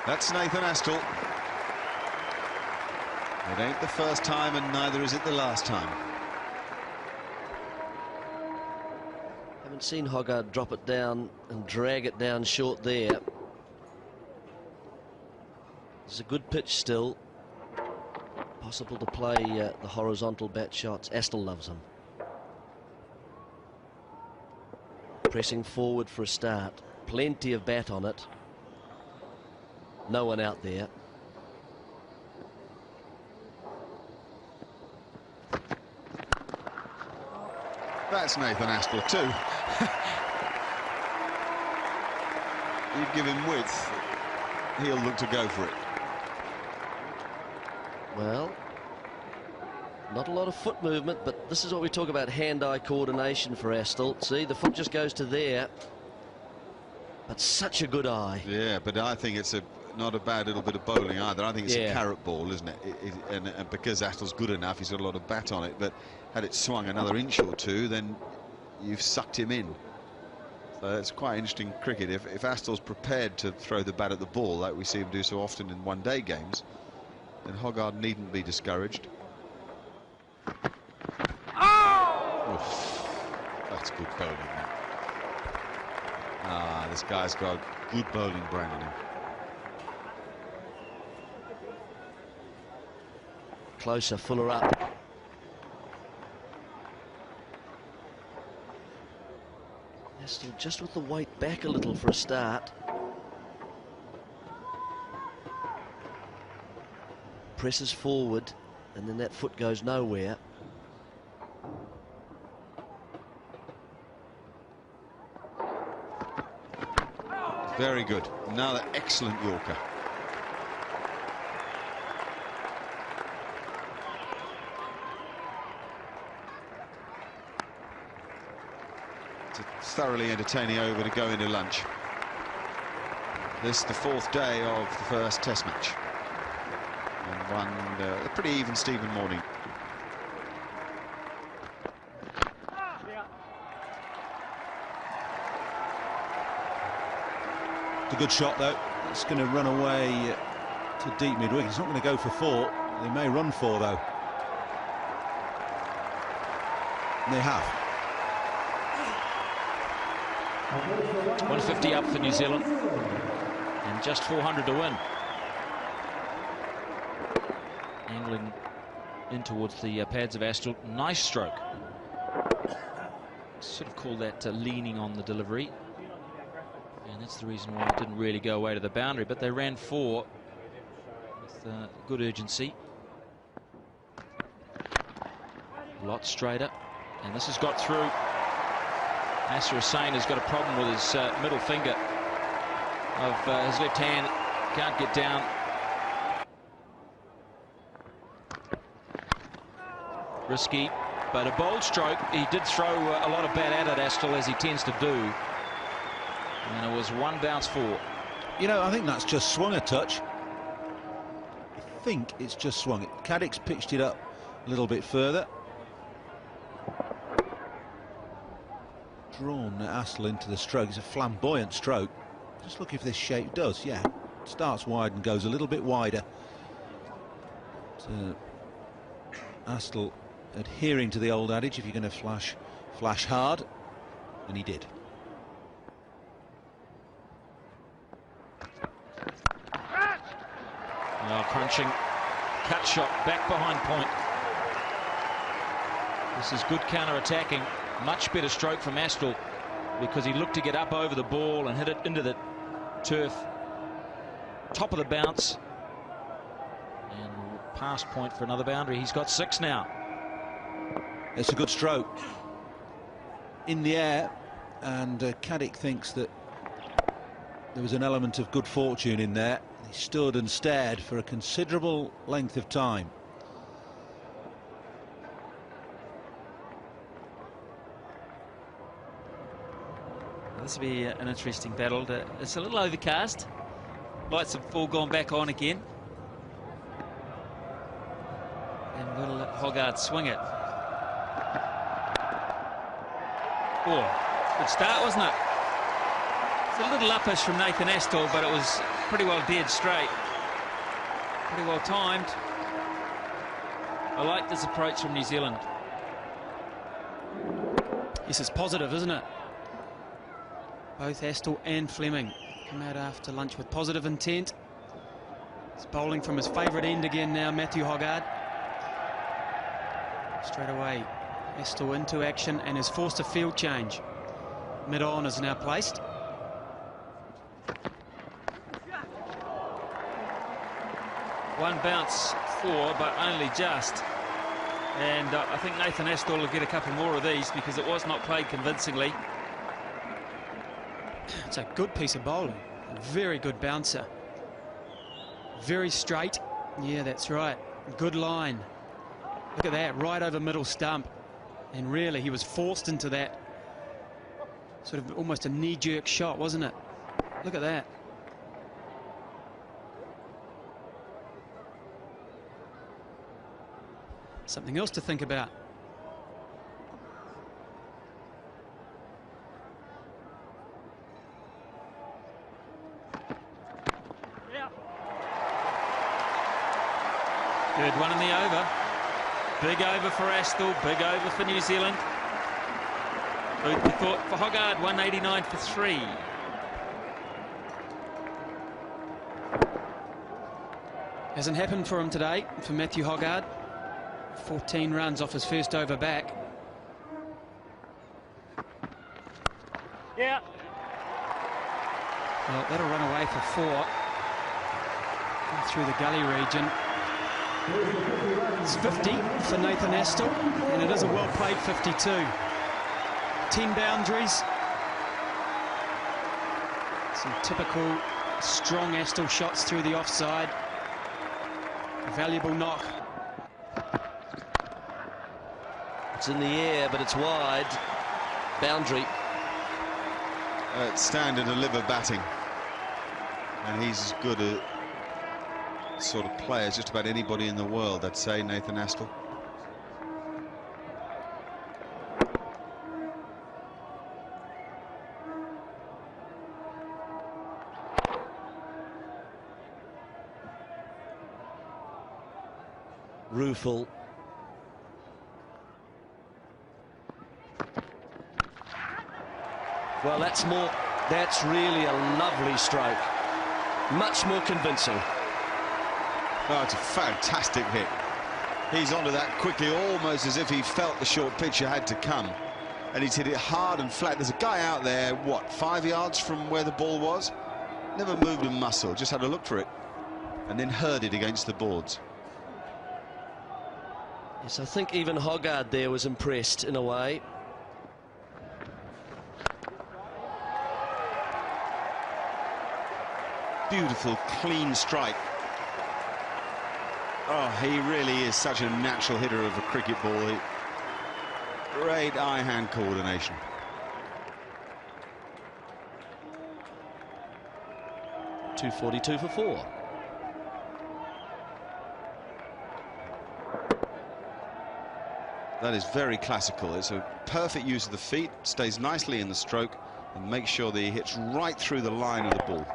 That's Nathan Astle. It ain't the first time, and neither is it the last time. Haven't seen Hoggard drop it down and drag it down short there. It's a good pitch still. Possible to play the horizontal bat shots. Astle loves them. Pressing forward for a start. Plenty of bat on it. No one out there. That's Nathan Astle too. You give him width, he'll look to go for it. Well, not a lot of foot movement, but this is what we talk about, hand-eye coordination for Astle. See, the foot just goes to there. But such a good eye. Yeah, but I think it's not a bad little bit of bowling either. I think it's a carrot ball, isn't it? And because Astle's good enough, he's got a lot of bat on it. But had it swung another inch or two, then you've sucked him in. So it's quite interesting cricket. If Astle's prepared to throw the bat at the ball, like we see him do so often in one-day games, then Hoggard needn't be discouraged. Oh! Oof. That's good bowling now. Ah, this guy's got good bowling brain in him. Closer, Fuller up. Astle just with the weight back a little for a start. Presses forward, and then that foot goes nowhere. Very good. Another excellent Yorker. It's a thoroughly entertaining over to go into lunch. This is the fourth day of the first Test match. And a pretty even Stephen morning. It's a good shot though. It's going to run away to deep mid-wicket. It's not going to go for 4. They may run 4 though. And they have. 150 up for New Zealand and just 400 to win. Angling in towards the pads of Astle. Nice stroke. Sort of call that leaning on the delivery. And that's the reason why it didn't really go away to the boundary. But they ran 4 with good urgency. A lot straighter. And this has got through. Nasser Hussain has got a problem with his middle finger of his left hand. Can't get down. Risky, but a bold stroke. He did throw a lot of bat at it, Astle, as he tends to do. And it was 1 bounce 4. You know, I think that's just swung a touch. I think it's just swung it. Caddick's pitched it up a little bit further. Drawn Astle into the stroke. It's a flamboyant stroke. Just look if this shape does. Yeah, starts wide and goes a little bit wider. Astle adhering to the old adage, if you're going to flash, flash hard, and he did. Well, crunching cut shot back behind point. This is good counter-attacking. Much better stroke from Astle because he looked to get up over the ball and hit it into the turf. Top of the bounce. And past point for another boundary. He's got 6 now. It's a good stroke. In the air, and Caddick thinks that there was an element of good fortune in there. He stood and stared for a considerable length of time. This will be an interesting battle. It's a little overcast. Lights have all gone back on again. And we'll let Hoggard swing it. Oh, good start, wasn't it? It's a little uppish from Nathan Astle, but it was pretty well dead straight. Pretty well timed. I like this approach from New Zealand. Yes, it's positive, isn't it? Both Astle and Fleming come out after lunch with positive intent. He's bowling from his favourite end again now, Matthew Hoggard. Straight away, Astle into action and has forced a field change. Mid-on is now placed. One bounce for, but only just. And I think Nathan Astle will get a couple more of these because it was not played convincingly. It's a good piece of bowling. A very good bouncer. Very straight. Yeah, that's right. Good line. Look at that, right over middle stump. And really, he was forced into that. Sort of almost a knee-jerk shot, wasn't it? Look at that. Something else to think about. Good one in the over. Big over for Astle, big over for New Zealand. Food for thought for Hoggard, 189 for 3. Hasn't happened for him today, for Matthew Hoggard. 14 runs off his first over back. Yeah. Well, that'll run away for 4. Through the gully region. It's 50 for Nathan Astle, and it is a well-played 52. 10 boundaries. Some typical strong Astle shots through the offside. A valuable knock. It's in the air, but it's wide. Boundary. Stand and deliver batting. And he's as good a sort of player as just about anybody in the world, I'd say, Nathan Astle. Rueful. Well, that's really a lovely stroke. Much more convincing. Oh, it's a fantastic hit. He's onto that quickly, almost as if he felt the short pitcher had to come. And he's hit it hard and flat. There's a guy out there, what, 5 yards from where the ball was? Never moved a muscle, just had a look for it. And then heard it against the boards. Yes, I think even Hoggard there was impressed in a way. Beautiful, clean strike. Oh, he really is such a natural hitter of a cricket ball. Great eye-hand coordination. .242 for 4. That is very classical. It's a perfect use of the feet, stays nicely in the stroke, and makes sure that he hits right through the line of the ball.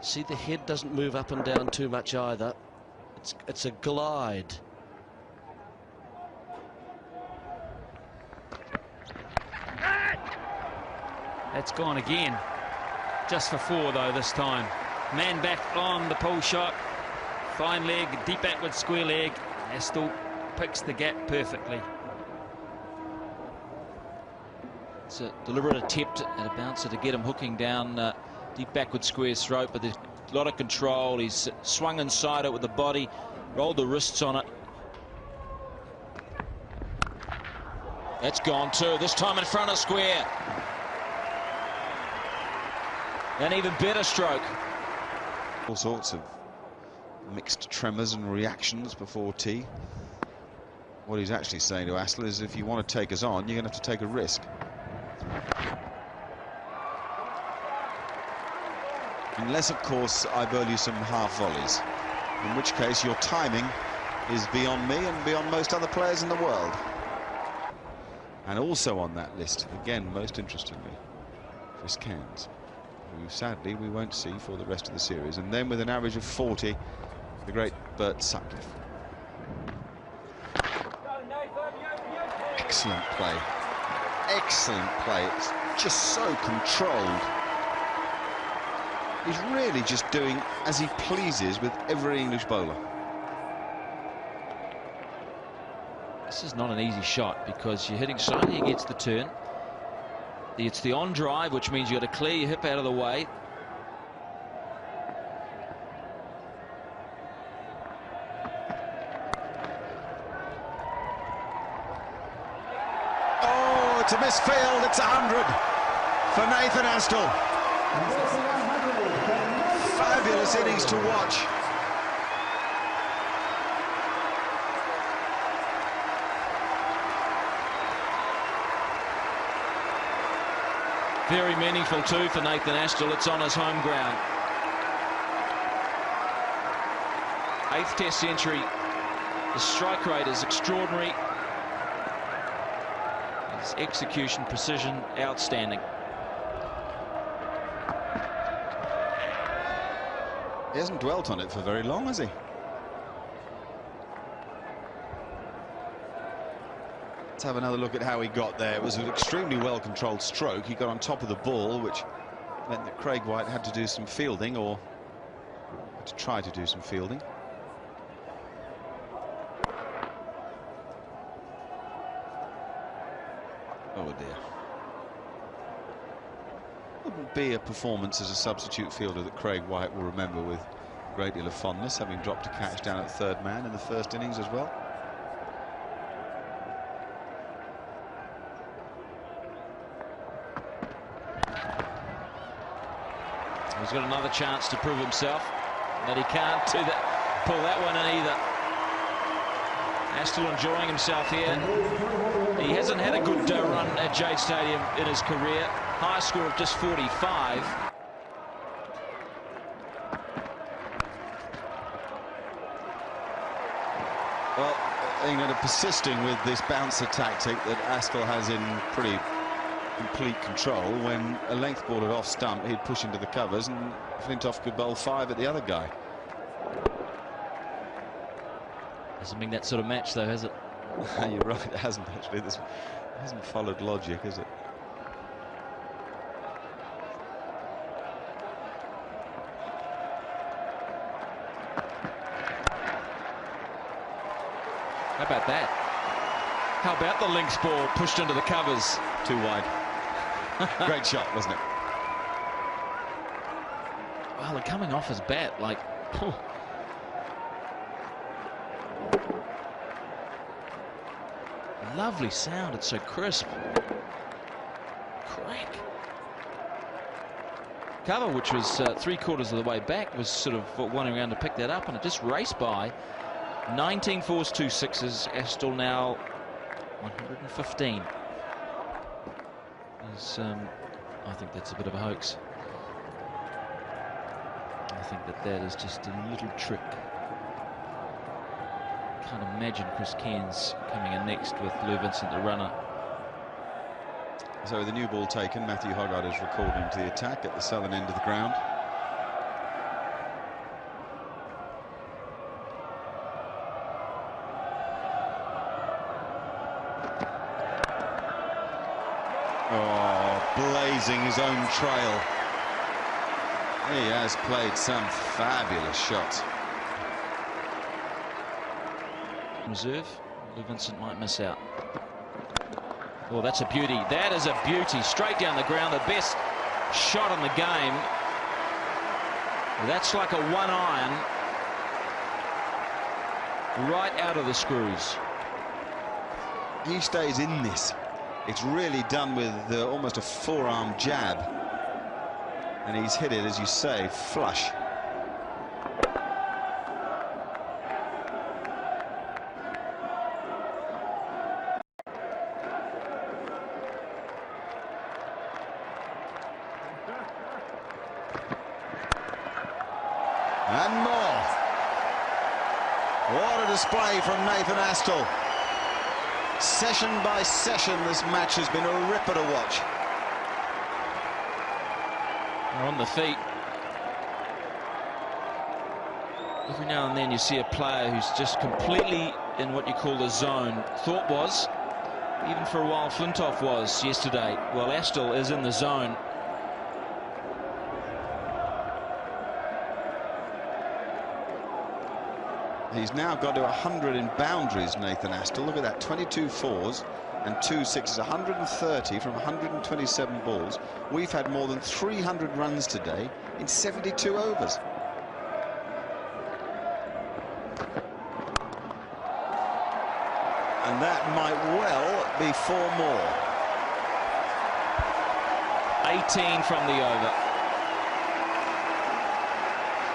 See, the head doesn't move up and down too much either. It's a glide. That's gone again. Just for 4, though, this time. Man back on the pull shot. Fine leg, deep backward square leg. Astle picks the gap perfectly. It's a deliberate attempt at a bouncer to get him hooking down deep backward square throat, but there's a lot of control. He's swung inside it with the body, rolled the wrists on it. That's gone too, this time in front of square. An even better stroke. All sorts of mixed tremors and reactions before tea. What he's actually saying to Astle is, if you want to take us on, you're going to have to take a risk. Unless, of course, I bowl you some half volleys, in which case your timing is beyond me and beyond most other players in the world. And also on that list, again, most interestingly, Chris Cairns, who sadly we won't see for the rest of the series. And then with an average of 40, the great Bert Sutcliffe. Excellent play. Excellent play. It's just so controlled. He's really just doing as he pleases with every English bowler. This is not an easy shot because you're hitting slightly against the turn. It's the on drive, which means you've got to clear your hip out of the way. Oh, it's a misfield. It's 100 for Nathan Astle. Fabulous innings to watch. Very meaningful too for Nathan Astle. It's on his home ground. 8th Test century. The strike rate is extraordinary. His execution precision outstanding. He hasn't dwelt on it for very long, has he? Let's have another look at how he got there. It was an extremely well-controlled stroke. He got on top of the ball, which meant that Craig White had to do some fielding, or to try to do some fielding. Oh dear. Wouldn't be a performance as a substitute fielder that Craig White will remember with a great deal of fondness, having dropped a catch down at third man in the first innings as well. He's got another chance to prove himself, but he can't do that, pull that one in either. Astle enjoying himself here. He hasn't had a good run at Jade Stadium in his career. High score of just 45. Well, England are persisting with this bouncer tactic that Astle has in pretty complete control. When a length ball had off stump, he'd push into the covers, and Flintoff could bowl 5 at the other guy. Hasn't been that sort of match, though, has it? You're right, it hasn't actually. This hasn't followed logic, has it? How about that? How about the links ball pushed into the covers? Too wide. Great shot, wasn't it? Well, they're coming off his bat like... Lovely sound, it's so crisp. Crack. Cover, which was 3/4 of the way back, was sort of wanting around to pick that up, and it just raced by. 19 fours, 2 sixes. Astle now 115. I think that's a bit of a hoax. I think that is just a little trick. Can't imagine Chris Cairns coming in next with Lou Vincent the runner. So with the new ball taken, Matthew Hoggard is recalled into the attack at the southern end of the ground. Oh, blazing his own trail. He has played some fabulous shots. Reserve, Lou Vincent might miss out. Oh, that's a beauty. That is a beauty. Straight down the ground, the best shot in the game. That's like a 1-iron right out of the screws. He stays in this. It's really done with almost a forearm jab. And he's hit it, as you say, flush. And more. What a display from Nathan Astle. Session by session, this match has been a ripper to watch. They're on the feet. Every now and then you see a player who's just completely in what you call the zone. Thorpe was, even for a while Flintoff was yesterday. Well, Astle is in the zone. He's now got to 100 in boundaries, Nathan Astle. Look at that, 22 fours and 2 sixes, 130 from 127 balls. We've had more than 300 runs today in 72 overs. And that might well be 4 more. 18 from the over.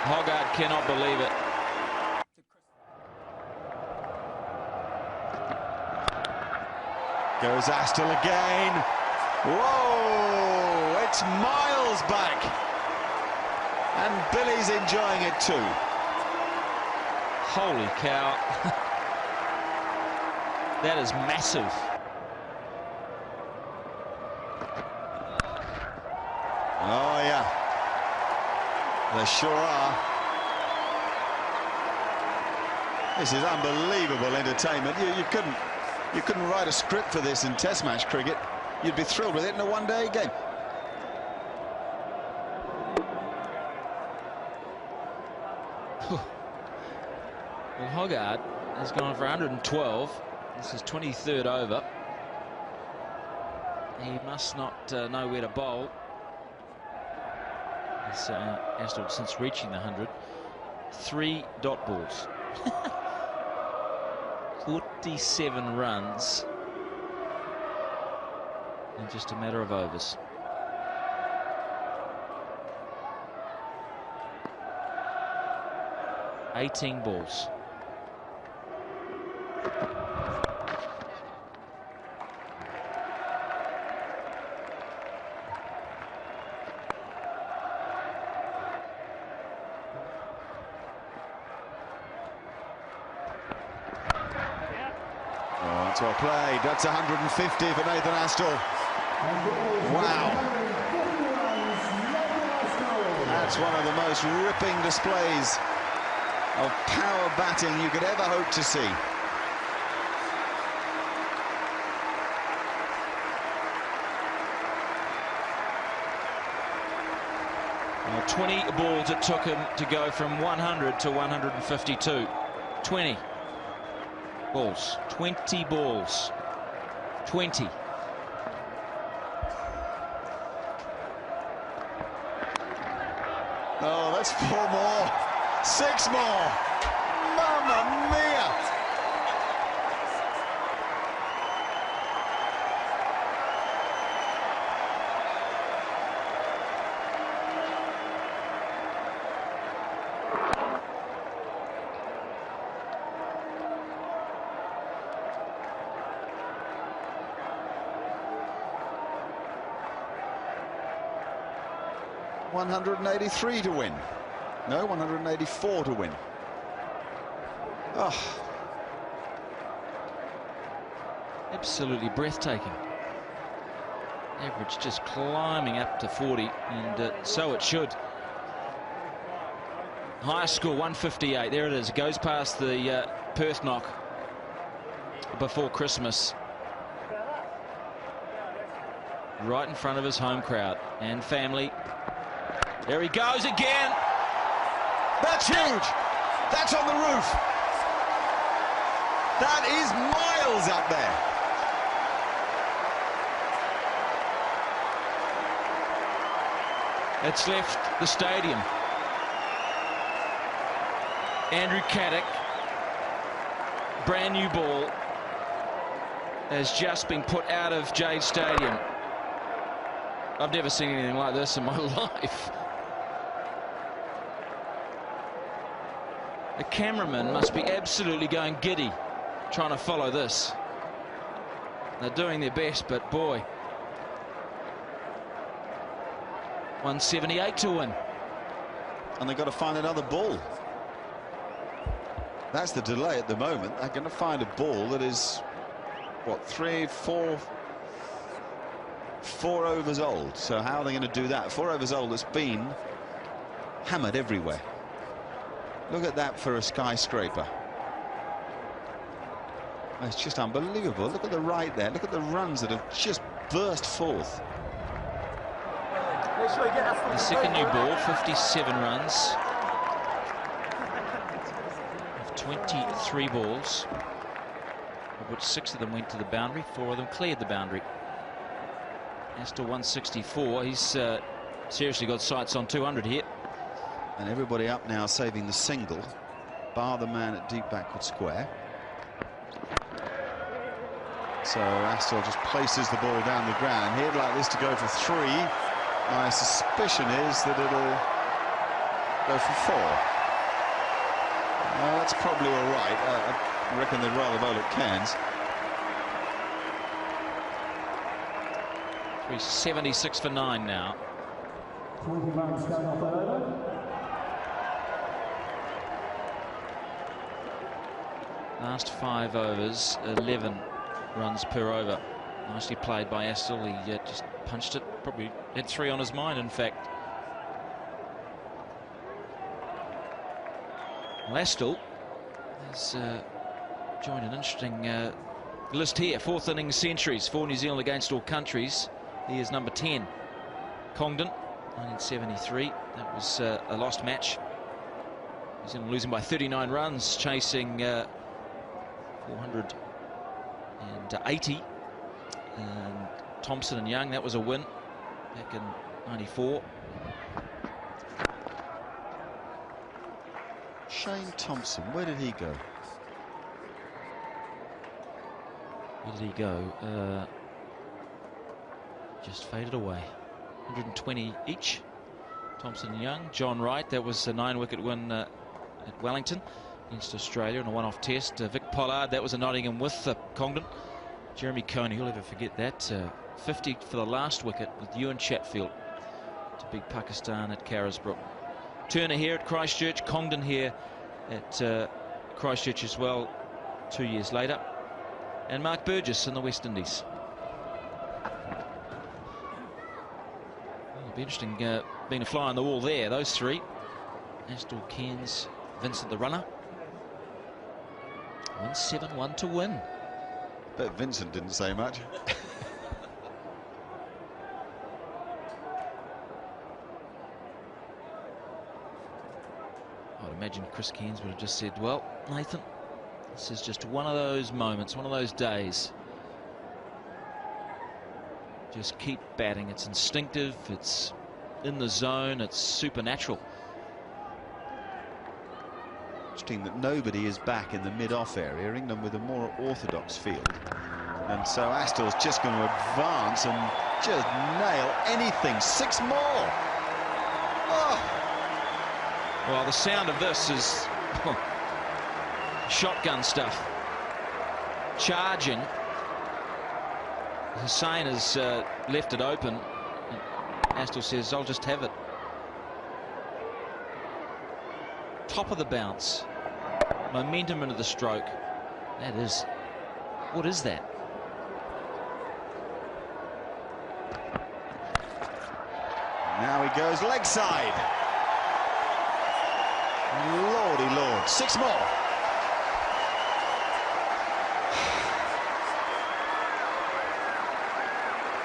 Hoggard cannot believe it. Goes Astle again. Whoa! It's miles back. And Billy's enjoying it too. Holy cow. That is massive. Oh, yeah. They sure are. This is unbelievable entertainment. You couldn't write a script for this in Test match cricket. You'd be thrilled with it in a one-day game. Well, Hoggard has gone for 112. This is 23rd over. He must not know where to bowl. He's Astle since reaching the 100. 3 dot balls. 47 runs in just a matter of overs. $18 balls. That's well played. That's 150 for Nathan Astle. Wow. That's one of the most ripping displays of power batting you could ever hope to see. Well, 20 balls it took him to go from 100 to 152. 20 balls. 20 balls. 20. Oh, that's 4 more. 6 more. Mamma mia. $183 to win. No, 184 to win. Oh. Absolutely breathtaking. Average just climbing up to 40, and so it should. Highest score 158. There it is. It goes past the Perth knock before Christmas. Right in front of his home crowd and family. There he goes again. That's huge. That's on the roof. That is miles up there. It's left the stadium. Andrew Caddick, brand new ball, has just been put out of Jade Stadium. I've never seen anything like this in my life. The cameraman must be absolutely going giddy trying to follow this. They're doing their best, but boy. 178 to win. And they've got to find another ball. That's the delay at the moment. They're going to find a ball that is what, 4 overs old. So how are they going to do that? 4 overs old that's been hammered everywhere. Look at that for a skyscraper. It's just unbelievable. Look at the right there. Look at the runs that have just burst forth. The second new ball, 57 runs. Of 23 balls, of which 6 of them went to the boundary, 4 of them cleared the boundary. Astle 164. He's seriously got sights on 200 here. And everybody up now saving the single, bar the man at deep backward square. So Astle just places the ball down the ground. He'd like this to go for 3. My suspicion is that it'll go for 4. That's probably all right. I reckon they'd rather bowl at cans. 376 for 9 now. Last 5 overs, 11 runs per over. Nicely played by Astle. He just punched it. Probably had 3 on his mind, in fact. Well, Astle has joined an interesting list here. 4th innings centuries for New Zealand against all countries. He is number 10. Congdon, 1973. That was a lost match. New Zealand losing by 39 runs, chasing 480. And Thompson and Young, that was a win back in '94. Shane Thompson, where did he go? Where did he go? Just faded away. 120 each. Thompson and Young. John Wright, that was a 9-wicket win at Wellington against Australia in a one-off test. Vic Pollard, that was a Nottingham with Congdon. Jeremy Coney, who'll ever forget that. 50 for the last wicket with Ewan Chatfield to beat Pakistan at Carisbrook. Turner here at Christchurch. Congdon here at Christchurch as well 2 years later. And Mark Burgess in the West Indies. It'll be interesting being a fly on the wall there, those 3. Astle, Cairns, Vincent the runner. 171 to win. Bet Vincent didn't say much. I'd imagine Chris Cairns would have just said, well, Nathan, this is just one of those moments, one of those days. Just keep batting. It's instinctive, it's in the zone, it's supernatural. Interesting that nobody is back in the mid-off area. England with a more orthodox field. And so Astle's just going to advance and just nail anything. 6 more. Oh. Well, the sound of this is shotgun stuff. Charging. Hussain has left it open. Astle says, I'll just have it. Top of the bounce. Momentum into the stroke. That is... What is that? Now he goes leg side. Lordy Lord. 6 more.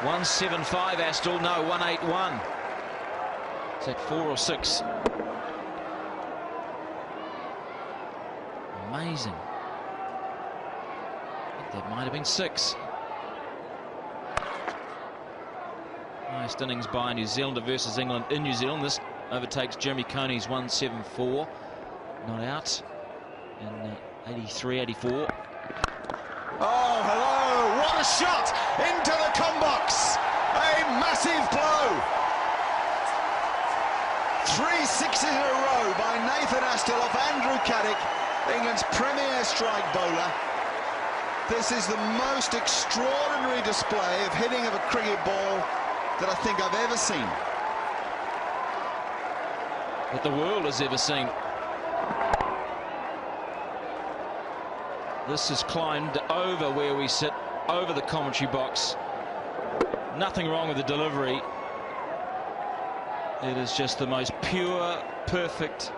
.175 Astle, no, 181. Is that 4 or 6? Amazing. I think that might have been 6. Highest innings by New Zealander versus England in New Zealand. This overtakes Jeremy Coney's 174. Not out in 83, 84. Oh, hello. What a shot into the combox. A massive blow. 3 sixes in a row by Nathan Astle off Andrew Caddick, England's premier strike bowler. This is the most extraordinary display of hitting of a cricket ball that I think I've ever seen. That the world has ever seen. This has climbed over where we sit over the commentary box. Nothing wrong with the delivery. It is just the most pure, perfect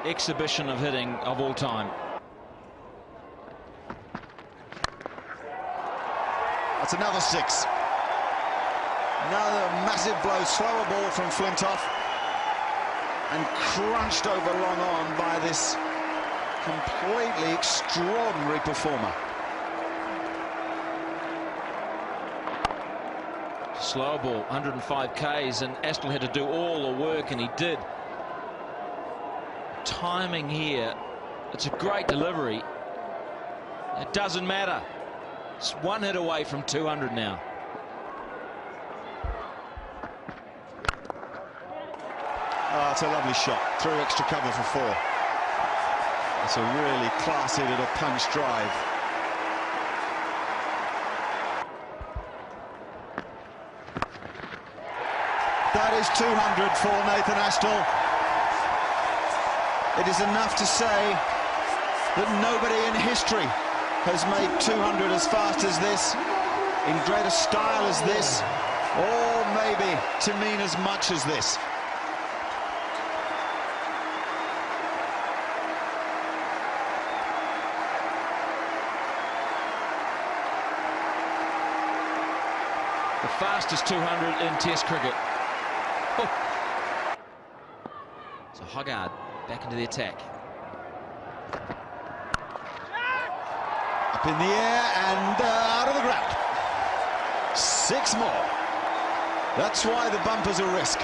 exhibition of hitting of all time. That's another 6. Another massive blow, slower ball from Flintoff, and crunched over long on by this completely extraordinary performer. Slower ball, 105 Ks, and Astle had to do all the work, and he did. Timing here, it's a great delivery. It doesn't matter. It's one hit away from 200 now. Oh, it's a lovely shot. Through extra cover for 4. It's a really classy little punch drive. That is 200 for Nathan Astle. It is enough to say that nobody in history has made 200 as fast as this, in greater style as this, or maybe to mean as much as this. The fastest 200 in Test cricket. Oh. So Hoggard back into the attack. Up in the air and out of the ground. 6 more. That's why the bumper's a risk.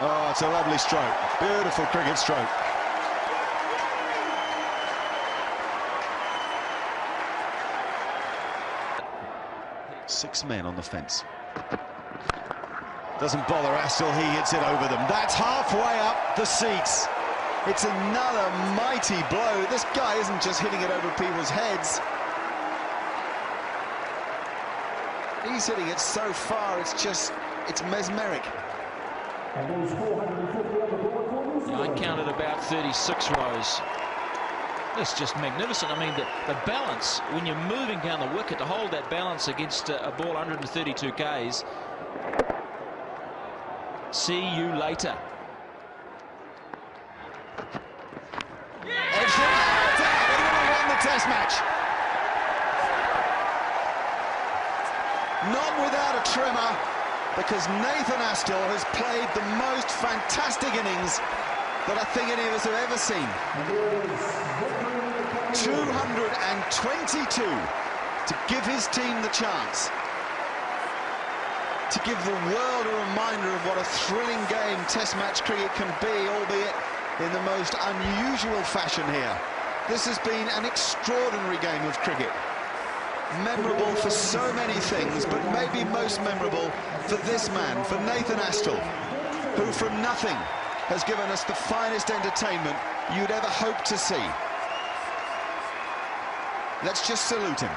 Oh, it's a lovely stroke. Beautiful cricket stroke. Six men on the fence. Doesn't bother Astle, he hits it over them. That's halfway up the seats. It's another mighty blow. This guy isn't just hitting it over people's heads. He's hitting it so far, it's mesmeric. Yeah, I counted about 36 rows. That's just magnificent. I mean, the balance, when you're moving down the wicket, to hold that balance against a ball 132 Ks. See you later. It would have won the Test match. Not without a tremor, because Nathan Astle has played the most fantastic innings that I think any of us have ever seen. 222 to give his team the chance, to give the world a reminder of what a thrilling game Test match cricket can be, albeit in the most unusual fashion here. This has been an extraordinary game of cricket. Memorable for so many things, but maybe most memorable for this man, for Nathan Astle, who from nothing has given us the finest entertainment you'd ever hope to see. Let's just salute him.